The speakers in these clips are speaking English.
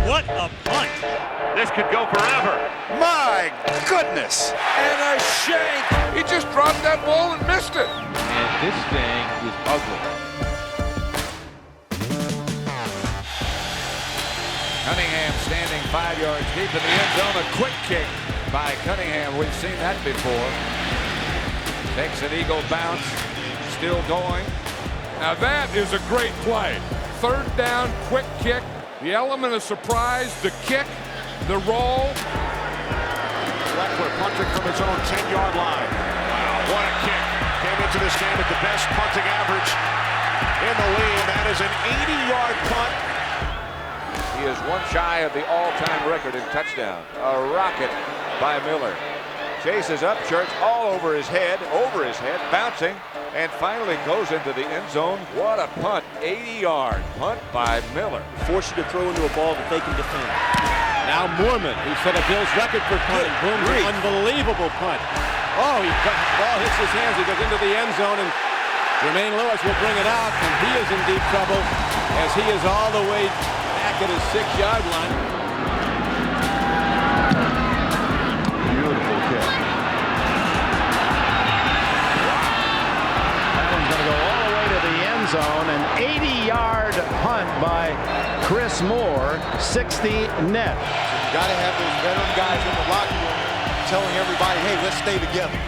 What a punt. This could go forever. My goodness. And a shank. He just dropped that ball and missed it. And this thing is ugly. Cunningham standing 5 yards deep in the end zone. A quick kick by Cunningham. We've seen that before. Takes an eagle bounce. Still going. Now that is a great play. Third down, quick kick. The element of surprise, the kick, the roll. Leckler punting from his own 10-yard line. Wow, what a kick. Came into this game with the best punting average in the league. That is an 80-yard punt. He is one shy of the all-time record in touchdown. A rocket by Miller. Chases up, Church all over his head, bouncing, and finally goes into the end zone. What a punt, 80-yard punt by Miller. Force you to throw into a ball that they can defend. Now Moorman, who set a Bills record for punting. Boom, unbelievable punt. Oh, the ball hits his hands, he goes into the end zone, and Jermaine Lewis will bring it out, and he is in deep trouble as he is all the way back at his 6-yard line. Beautiful kick. That one's going to go all the way to the end zone. An 80-yard punt by Chris Moore, 60 net. You got to have those veteran guys in the locker room telling everybody, hey, let's stay together.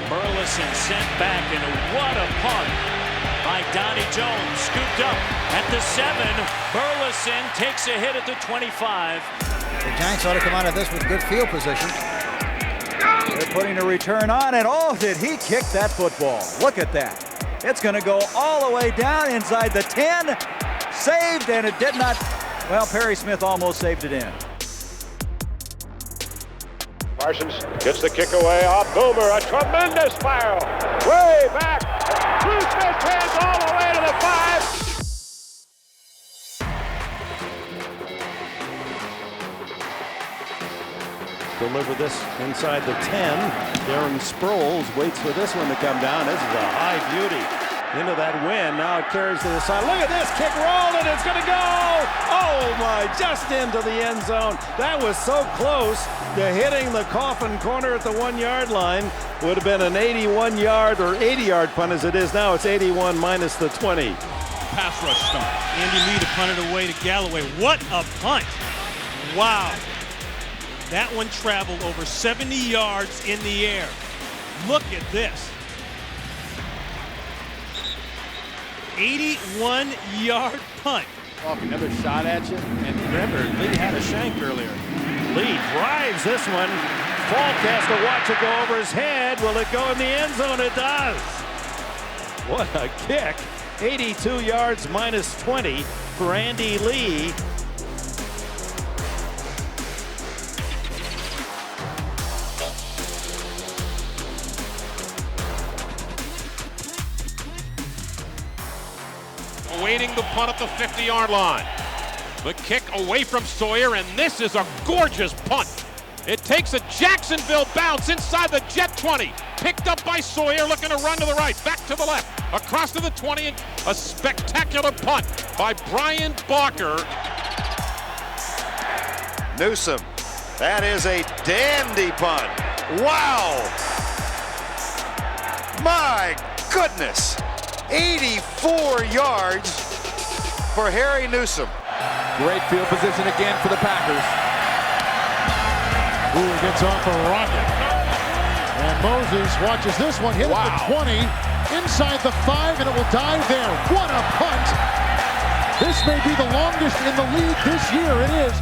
Burleson sent back, and what a punt by Donnie Jones. Scooped up at the 7. Burleson takes a hit at the 25. The Giants ought to come out of this with good field position. They're putting a return on, and oh, did he kick that football. Look at that. It's going to go all the way down inside the 10. Saved, and it did not. Well, Perry Smith almost saved it in. Parsons gets the kick away off Boomer. A tremendous fire. Way back. Through Smith's hands all the way to the 5. Deliver this inside the 10. Darren Sproles waits for this one to come down. This is a high beauty. Into that win. Now it carries to the side. Look at this kick roll, and it's going to go. Oh my, just into the end zone. That was so close to hitting the coffin corner at the 1-yard line. Would have been an 81-yard or 80-yard punt as it is now. It's 81 minus the 20. Pass rush start. Andy Lee to punt it away to Galloway. What a punt. Wow. That one traveled over 70 yards in the air. Look at this. 81-yard punt. Off another shot at you. And remember, Lee had a shank earlier. Lee drives this one. Falk has to watch it go over his head. Will it go in the end zone? It does. What a kick. 82 yards minus 20 for Andy Lee. Awaiting the punt at the 50-yard line. The kick away from Sawyer, and this is a gorgeous punt. It takes a Jacksonville bounce inside the Jet 20. Picked up by Sawyer, looking to run to the right, back to the left, across to the 20, and a spectacular punt by Brian Barker. Newsome, that is a dandy punt. Wow! My goodness! 84 yards for Harry Newsome. Great field position again for the Packers. Brewer gets off a rocket. And Moses watches this one hit at the 20, inside the 5, and it will dive there. What a punt! This may be the longest in the league this year. It is.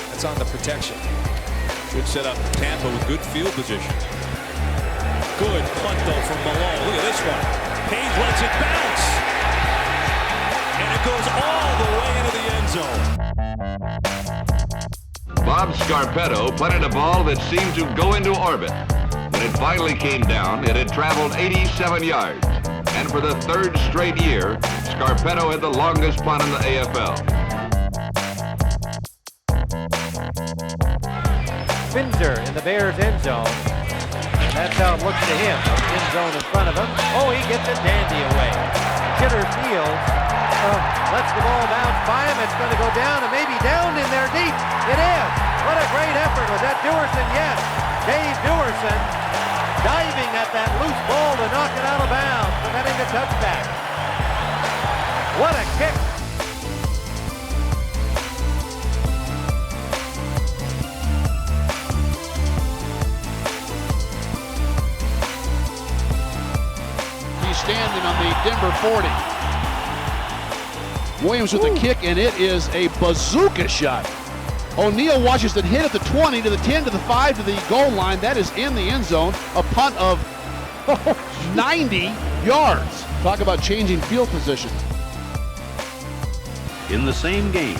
That's on the protection. Good setup. Tampa with good field position. Good punt, though, from Malone. Look at this one. Page lets it bounce. And it goes all the way into the end zone. Bob Scarpetto punted a ball that seemed to go into orbit. When it finally came down, it had traveled 87 yards. And for the 3rd straight year, Scarpetto had the longest punt in the AFL. Finzer in the Bears end zone. And that's how it looks to him. End zone in front of him. Oh, he gets it dandy away. Jitter Fields lets the ball bounce by him. It's going to go down and maybe down in there deep. It is. What a great effort. Was that Dewerson? Yes. Dave Dewerson diving at that loose ball to knock it out of bounds, preventing the touchback. What a kick. He's standing on the Denver 40. Williams with the kick, and it is a bazooka shot. ONeil watches it hit at the 20, to the 10, to the 5, to the goal line. That is in the end zone. A punt of 90 yards. Talk about changing field position. In the same game,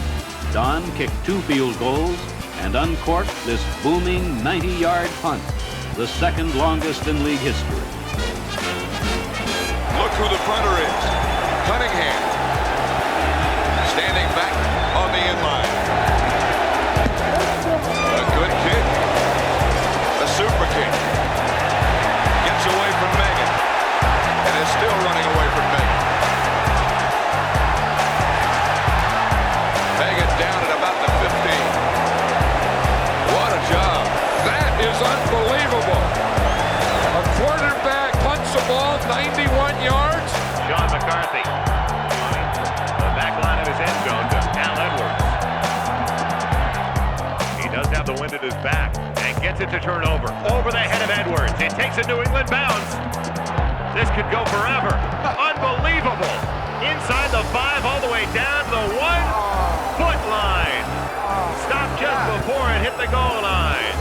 Don kicked 2 field goals and uncorked this booming 90-yard punt, the second longest in league history. Look who the punter is. Cunningham. Standing back on the end line. A good kick. A super kick. Gets away from Megan. And is still running away from Megan. Megan down at about the 15. What a job. That is unbelievable. A quarterback punts the ball 91 yards. John McCarthy. The back line of his end zone to Al Edwards. He does have the wind at his back and gets it to turn over. Over the head of Edwards. It takes a New England bounce. This could go forever. Unbelievable. Inside the 5 all the way down to the 1-foot line. Stopped just before it hit the goal line.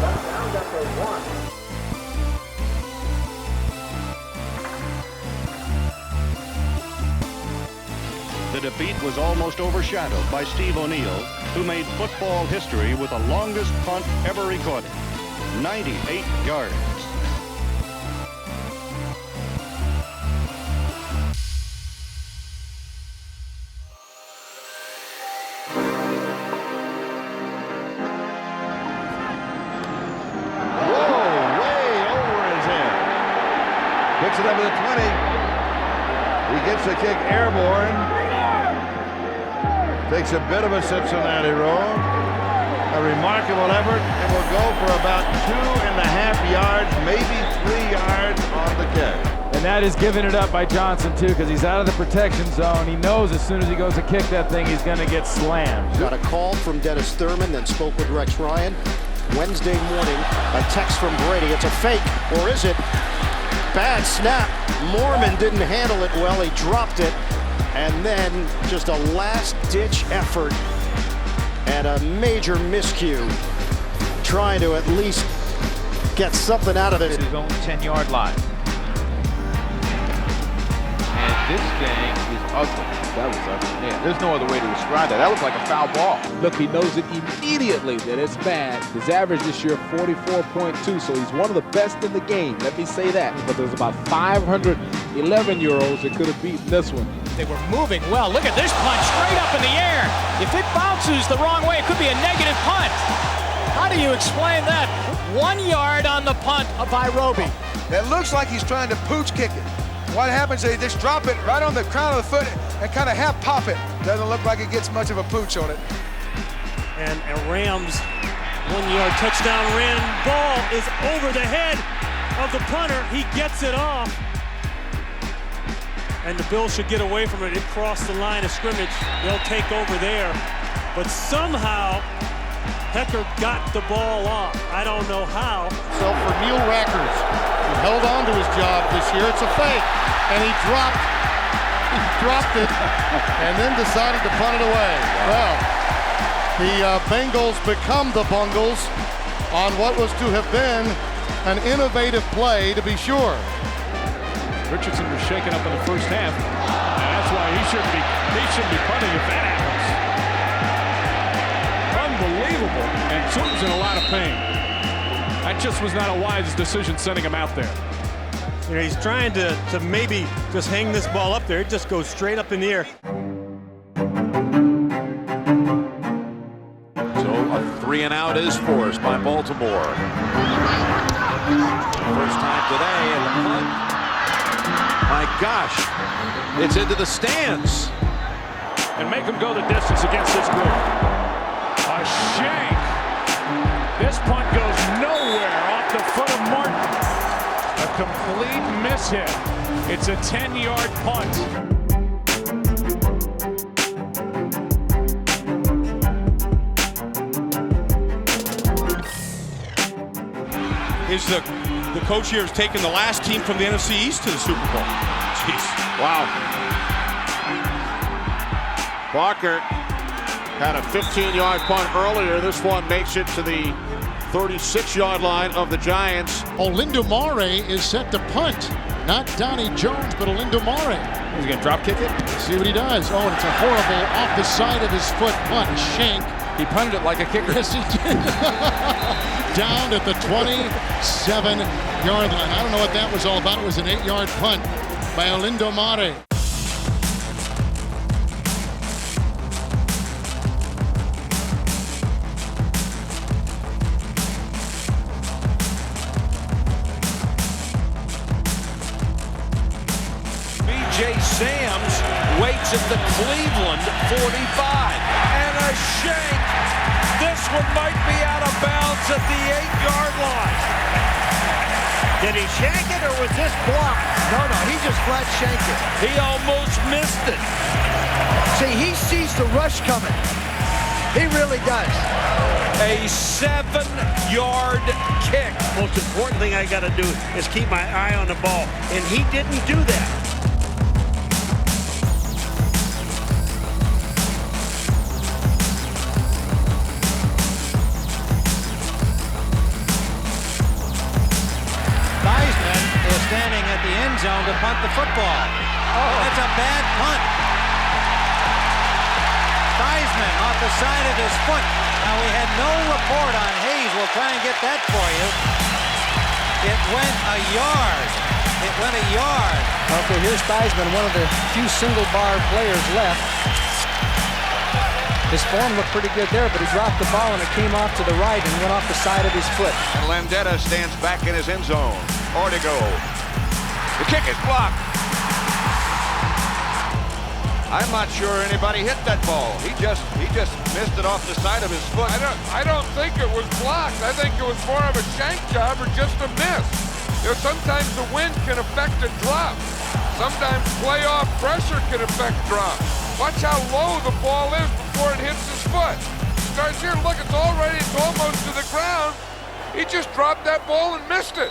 The defeat was almost overshadowed by Steve ONeil, who made football history with the longest punt ever recorded, 98 yards. Whoa, way over his head. Picks it up at the 20. He gets the kick airborne. Takes a bit of a Cincinnati roll. A remarkable effort, and will go for about 2.5 yards, maybe 3 yards on the kick. And that is giving it up by Johnson, too, because he's out of the protection zone. He knows as soon as he goes to kick that thing, he's going to get slammed. Got a call from Dennis Thurman, then spoke with Rex Ryan. Wednesday morning, a text from Brady. It's a fake, or is it? Bad snap. Mormon didn't handle it well. He dropped it. And then just a last-ditch effort and a major miscue, trying to at least get something out of it. His own 10-yard line. And this thing is ugly. That was ugly. Man, there's no other way to describe that. That was like a foul ball. Look, he knows it immediately that it's bad. His average this year, 44.2, so he's one of the best in the game. Let me say that. But there's about 511-year-olds that could have beaten this one. They were moving well. Look at this punch, straight up in the air. If it bounces the wrong way, it could be a negative punt. How do you explain that? 1 yard on the punt by Roby. It looks like he's trying to pooch kick it. What happens is they just drop it right on the crown of the foot and kind of half pop it. Doesn't look like it gets much of a pooch on it. And Rams 1 yard touchdown ran. Ball is over the head of the punter. He gets it off. And the Bills should get away from it. It crossed the line of scrimmage. They'll take over there. But somehow, Hecker got the ball off. I don't know how. So for Neil Rackers, who held on to his job this year, it's a fake. And he dropped it and then decided to punt it away. Well, the Bengals become the Bungles on what was to have been an innovative play, to be sure. Richardson was shaken up in the first half, and that's why he shouldn't be punting if that happens. Unbelievable, and Sutton's in a lot of pain. That just was not a wise decision sending him out there. You know, he's trying to maybe just hang this ball up there. It just goes straight up in the air. So a 3-and-out is forced by Baltimore. First time today, and the punt My gosh, it's into the stands. And make him go the distance against this group. A shank. This punt goes nowhere off the foot of Martin. A complete mishit. It's a 10-yard punt. Is the coach here has taken the last team from the NFC East to the Super Bowl. Jeez. Wow. Barker had a 15-yard punt earlier. This one makes it to the 36-yard line of the Giants. Olindumare is set to punt. Not Donnie Jones, but Olindumare. He's going to drop kick it? See what he does. Oh, and it's a horrible off the side of his foot punt. Shank. He punted it like a kicker. Yes, he did. Down at the 27-yard line. I don't know what that was all about. It was an 8-yard punt by Olindumare. Sam's waits at the Cleveland 45 and a shank. This one might be out of bounds at the 8-yard line. Did he shank it or was this blocked? No, he just flat shanked it. He almost missed it. See, he sees the rush coming. He really does. A 7-yard kick. Most important thing I got to do is keep my eye on the ball, and he didn't do that. Standing at the end zone to punt the football. Oh, that's a bad punt. Theismann off the side of his foot. Now, we had no report on Hayes. We'll try and get that for you. It went a yard. It went a yard. Okay, here's Theismann, one of the few single-bar players left. His form looked pretty good there, but he dropped the ball and it came off to the right and went off the side of his foot. And Landeta stands back in his end zone. Ortego. The kick is blocked. I'm not sure anybody hit that ball. He just missed it off the side of his foot. I don't think it was blocked. I think it was more of a shank job or just a miss. You know, sometimes the wind can affect a drop. Sometimes playoff pressure can affect drop. Watch how low the ball is before it hits his foot. Starts here, look, it's almost to the ground. He just dropped that ball and missed it.